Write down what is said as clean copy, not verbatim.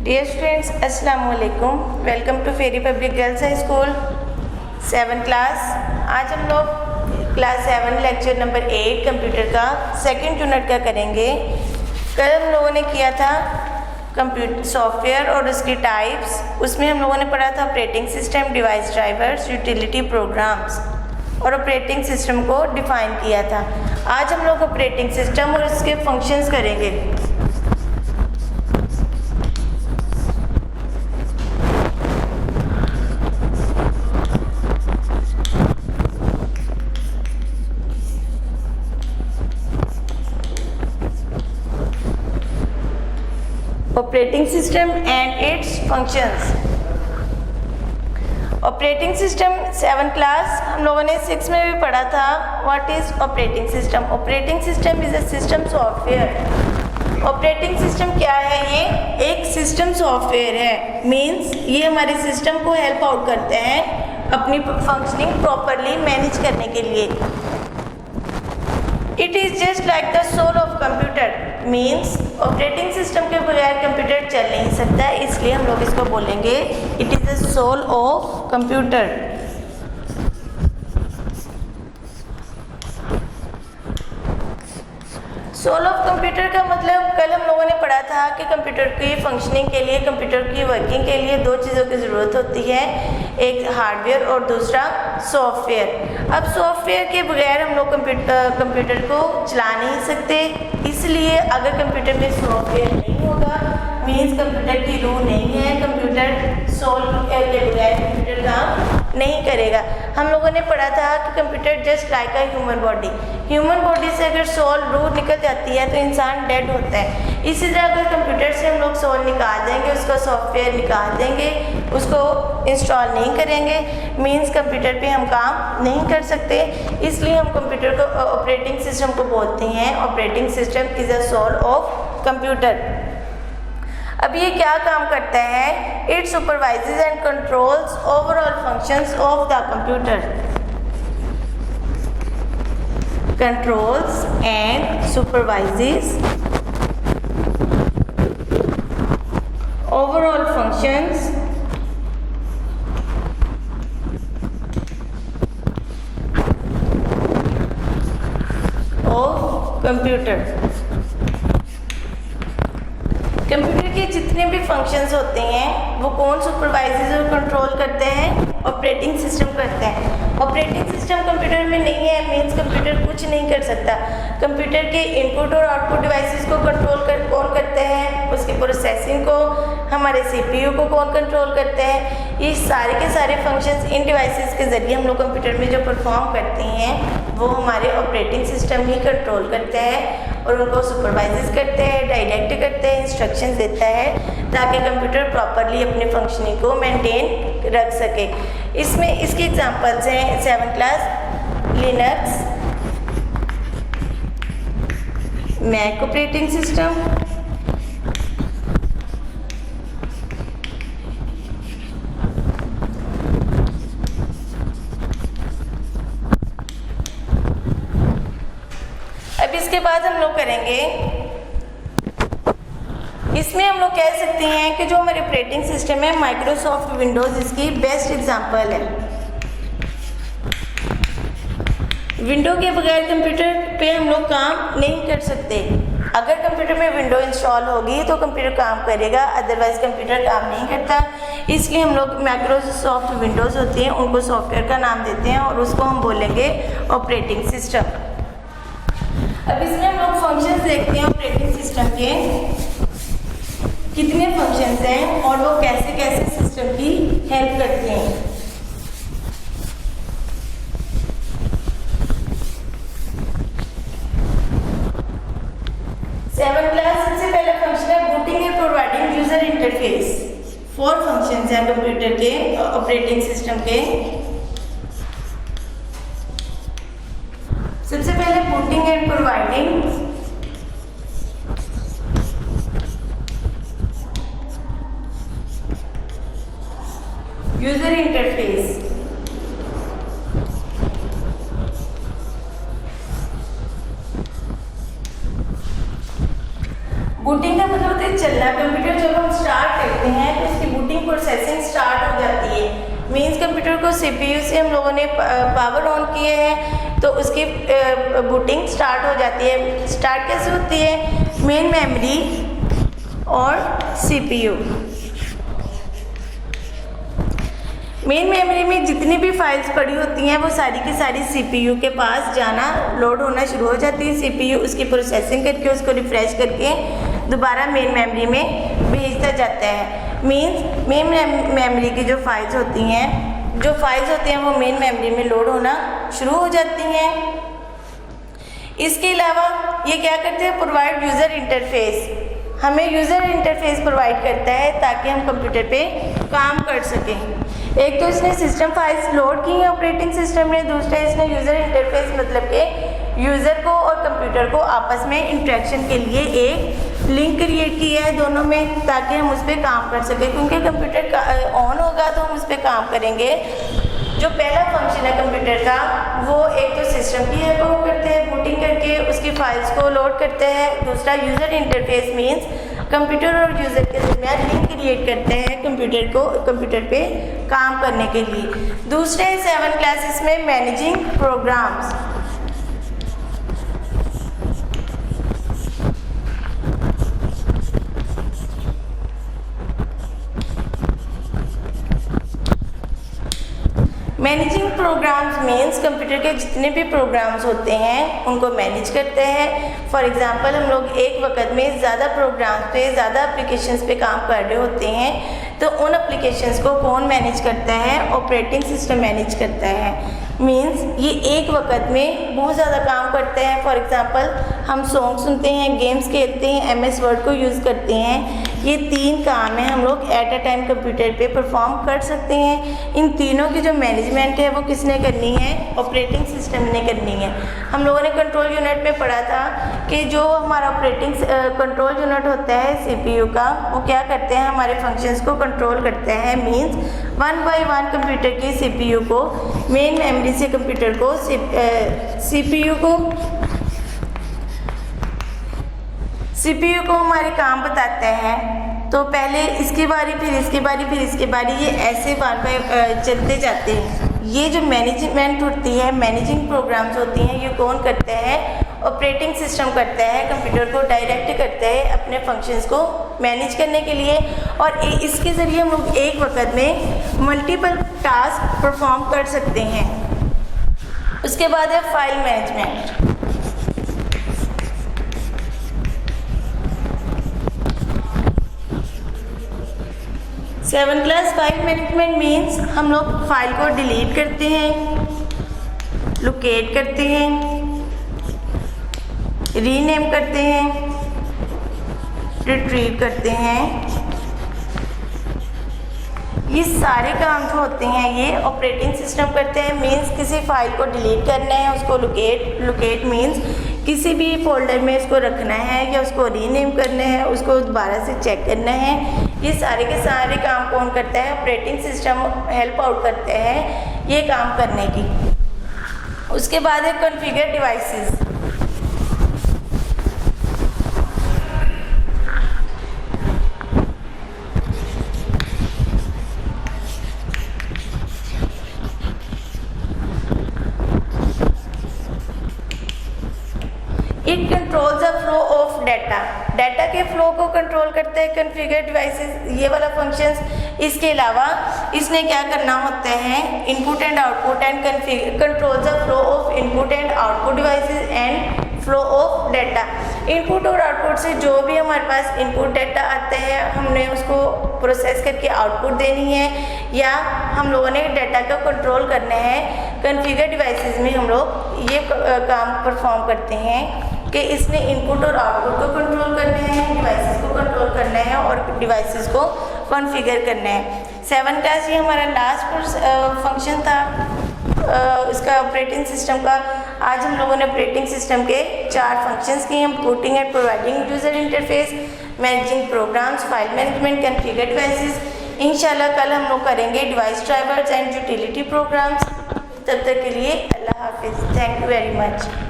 Dear students, अस्सलाम वालेकुम। Welcome to Ferry public girls high school 7th class. आज हम लोग क्लास 7 लेक्चर नंबर 8 कंप्यूटर का सेकंड यूनिट का करेंगे। कल हम लोगों ने किया था कंप्यूटर सॉफ्टवेयर और उसकी टाइप्स। उसमें हम लोगों ने पढ़ा था operating system, device drivers, utility programmes और ऑपरेटिंग सिस्टम को डिफ़ाइन किया था। आज हम लोग ऑपरेटिंग सिस्टम और उसके फंक्शंस करेंगे। Operating system and it's functions. Operating system 7th class हम लोगों ने 6 में भी पढ़ा था। What is operating system? Operating system is a system software. Operating system क्या है? ये एक सिस्टम सॉफ्टवेयर है। मींस ये हमारे सिस्टम को हेल्प आउट करते हैं अपनी फंक्शनिंग प्रॉपरली मैनेज करने के लिए। It is just like the soul of computer. Means operating system के बगैर कंप्यूटर चल नहीं सकता, इसलिए हम लोग इसको बोलेंगे it is the soul of computer. Soul of computer का मतलब कल हम लोगों ने पढ़ा था कि कंप्यूटर की फंक्शनिंग के लिए, कंप्यूटर की वर्किंग के लिए दो चीज़ों की ज़रूरत होती है, एक हार्डवेयर और दूसरा सॉफ्टवेयर। अब सॉफ्टवेयर के बगैर हम लोग कंप्यूटर को चला नहीं सकते, इसलिए अगर कंप्यूटर में सॉफ्टवेयर नहीं होगा मीन्स कंप्यूटर की रूह नहीं है, कंप्यूटर सोल के बगैर कंप्यूटर काम नहीं करेगा। हम लोगों ने पढ़ा था कि computer just like a human body. Human body से अगर सोल रूह निकल जाती है तो इंसान डेड होता है। इसी तरह अगर कंप्यूटर से हम लोग सोल निकाल देंगे, उसका सॉफ्टवेयर निकाल देंगे, उसको इंस्टॉल नहीं करेंगे मीन्स कंप्यूटर पे हम काम नहीं कर सकते। इसलिए हम कंप्यूटर को ऑपरेटिंग सिस्टम को बोलते हैं operating system is a soul of computer. अब ये क्या काम करता है? It supervises and controls overall functions of the computer. Controls and supervises overall functions of computer. Computer के जितने भी फंक्शंस होते हैं वो कौन सुपरवाइजेज और कंट्रोल करते हैं? ऑपरेटिंग सिस्टम करते हैं। ऑपरेटिंग सिस्टम कंप्यूटर में नहीं है मीन्स कंप्यूटर कुछ नहीं कर सकता। कंप्यूटर के इनपुट और आउटपुट डिवाइसेस को कौन करते हैं? उसकी प्रोसेसिंग को हमारे सीपीयू को कौन कंट्रोल करते हैं? ये सारे के सारे फंक्शंस इन डिवाइसेस के ज़रिए हम लोग कंप्यूटर में जो परफॉर्म करते हैं वो हमारे ऑपरेटिंग सिस्टम ही कंट्रोल करते हैं और उनको सुपरवाइज करते हैं, डायरेक्ट करते हैं, इंस्ट्रक्शंस देता है ताकि कंप्यूटर प्रॉपरली अपने फंक्शनिंग को मेंटेन रख सके। इसमें इसके एग्जांपल्स हैं 7th class Linux, Mac operating system, अब इसके बाद हम लोग करेंगे, इसमें हम लोग कह सकते हैं कि जो हमारे ऑपरेटिंग सिस्टम है माइक्रोसॉफ्ट विंडोज़ इसकी बेस्ट एग्जांपल है। विंडो के बगैर कंप्यूटर पे हम लोग काम नहीं कर सकते। अगर कंप्यूटर में विंडो इंस्टॉल होगी तो कंप्यूटर काम करेगा, अदरवाइज कंप्यूटर काम नहीं करता। इसलिए हम लोग माइक्रोसॉफ्ट विंडोज़ होती हैं उनको सॉफ्टवेयर का नाम देते हैं और उसको हम बोलेंगे ऑपरेटिंग सिस्टम। अब इसमें हम लोग फंक्शंस देखते हैं ऑपरेटिंग सिस्टम के कितने फंक्शंस हैं और वो कैसे कैसे सिस्टम की हेल्प करते हैं। सेवन क्लास सबसे पहला फंक्शन है booting and providing user interface. 4 functions हैं कंप्यूटर के ऑपरेटिंग सिस्टम के। सबसे पहले booting and providing user interface. Booting का मतलब होता है चलना। कंप्यूटर जब हम स्टार्ट करते प्रोसेसिंग स्टार्ट हो जाती है। मीन्स कंप्यूटर को CPU से हम लोगों ने पावर ऑन किए हैं तो उसकी बूटिंग स्टार्ट हो जाती है। स्टार्ट कैसे होती है? मेन मेमोरी और CPU। मेन मेमोरी में जितनी भी फाइल्स पड़ी होती हैं वो सारी की सारी CPU के पास जाना, लोड होना शुरू हो जाती है। CPU उसकी प्रोसेसिंग करके उसको रिफ्रेश करके दोबारा मेन मेमोरी में भेजता जाता है। मीन्स मेन मेमोरी की जो फाइल्स होती हैं वो मेन मेमोरी में लोड होना शुरू हो जाती हैं। इसके अलावा ये क्या करते हैं? Provide user interface. हमें यूज़र इंटरफेस प्रोवाइड करता है ताकि हम कंप्यूटर पे काम कर सकें। एक तो इसने सिस्टम फाइल्स लोड की हैं ऑपरेटिंग सिस्टम ने, दूसरा इसने यूज़र इंटरफेस मतलब के यूज़र को और कंप्यूटर को आपस में इंटरेक्शन के लिए एक लिंक क्रिएट किया है दोनों में, ताकि हम उस पर काम कर सकें। क्योंकि कंप्यूटर ऑन होगा तो हम उस पर काम करेंगे। जो पहला फंक्शन है कंप्यूटर का वो एक तो सिस्टम की हेल्प करते हैं, बूटिंग करके उसकी फाइल्स को लोड करते हैं। दूसरा यूज़र इंटरफेस मीन्स कंप्यूटर और यूज़र के दरमियान लिंक क्रिएट करते हैं कंप्यूटर पे काम करने के लिए। दूसरे 7 क्लासेस में managing programs. Managing programs means computer के जितने भी प्रोग्राम्स होते हैं उनको मैनेज करते हैं। फॉर एग्जांपल हम लोग एक वक्त में ज़्यादा प्रोग्राम्स पे, ज़्यादा एप्लीकेशंस पे काम कर रहे होते हैं तो उन एप्लीकेशंस को कौन मैनेज करता है? ऑपरेटिंग सिस्टम मैनेज करता है। मीन्स ये एक वक्त में बहुत ज़्यादा काम करते हैं। फॉर एग्ज़ाम्पल हम सॉन्ग सुनते हैं, गेम्स खेलते हैं, MS वर्ड को यूज़ करते हैं। ये 3 काम है हम लोग एट अ टाइम कंप्यूटर पे परफॉर्म कर सकते हैं। इन तीनों की जो मैनेजमेंट है वो किसने करनी है? ऑपरेटिंग सिस्टम ने करनी है। हम लोगों ने कंट्रोल यूनिट में पढ़ा था कि जो हमारा ऑपरेटिंग कंट्रोल यूनिट होता है CPU का, वो क्या करते हैं? हमारे फंक्शंस को कंट्रोल करते हैं। मीन्स 1 बाय 1 कंप्यूटर की CPU को, मेन मेमोरी से कंप्यूटर को CPU को हमारे काम बताते हैं। तो पहले इसकी बारी, फिर इसकी बारी, फिर इसकी बारी, ये ऐसे बार बार चलते जाते हैं। ये जो मैनेजमेंट होती है, मैनेजिंग प्रोग्राम्स होती हैं, ये कौन करते हैं? ऑपरेटिंग सिस्टम करता है। कंप्यूटर को डायरेक्ट करते हैं अपने फंक्शंस को मैनेज करने के लिए। और इसके ज़रिए हम लोग एक वक्त में मल्टीपल टास्क परफॉर्म कर सकते हैं। उसके बाद है file management. Seven class file management means हम लोग फाइल को डिलीट करते हैं, लोकेट करते हैं, रीनेम करते हैं, रिट्रीव करते हैं। ये सारे काम जो होते हैं ये ऑपरेटिंग सिस्टम करते हैं। मीन्स किसी फाइल को डिलीट करना है, उसको लोकेट मीन्स किसी भी फोल्डर में उसको रखना है या उसको रीनेम करना है, उसको दोबारा से चेक करना है। ये सारे के सारे काम कौन करता है? ऑपरेटिंग सिस्टम हेल्प आउट करते हैं ये काम करने की। उसके बाद है configure devices. It control the flow of data के फ्लो को कंट्रोल करते हैं कॉन्फ़िगर डिवाइसेस, ये वाला फंक्शंस। इसके अलावा इसने क्या करना होता है? Input and output and control the flow of input and output devices and flow of data. Input और आउटपुट से जो भी हमारे पास इनपुट डाटा आता है हमने उसको प्रोसेस करके आउटपुट देनी है या हम लोगों ने डाटा को कंट्रोल करना है। कॉन्फ़िगर डिवाइसेस में हम लोग ये काम परफॉर्म करते हैं कि इसने इनपुट और आउटपुट को कंट्रोल करना है, डिवाइसेस को कंट्रोल करना है और डिवाइसेस को कॉन्फ़िगर करना है। 7 क्लास ये हमारा लास्ट फंक्शन था इसका ऑपरेटिंग सिस्टम का। आज हम लोगों ने ऑपरेटिंग सिस्टम के 4 फंक्शंस किए हैं: booting and providing user interface, managing programs, file management, configure devices. इंशाल्लाह कल हम लोग करेंगे device drivers and utility programs. तब तक के लिए अल्लाह हाफिज़। Thank you very much.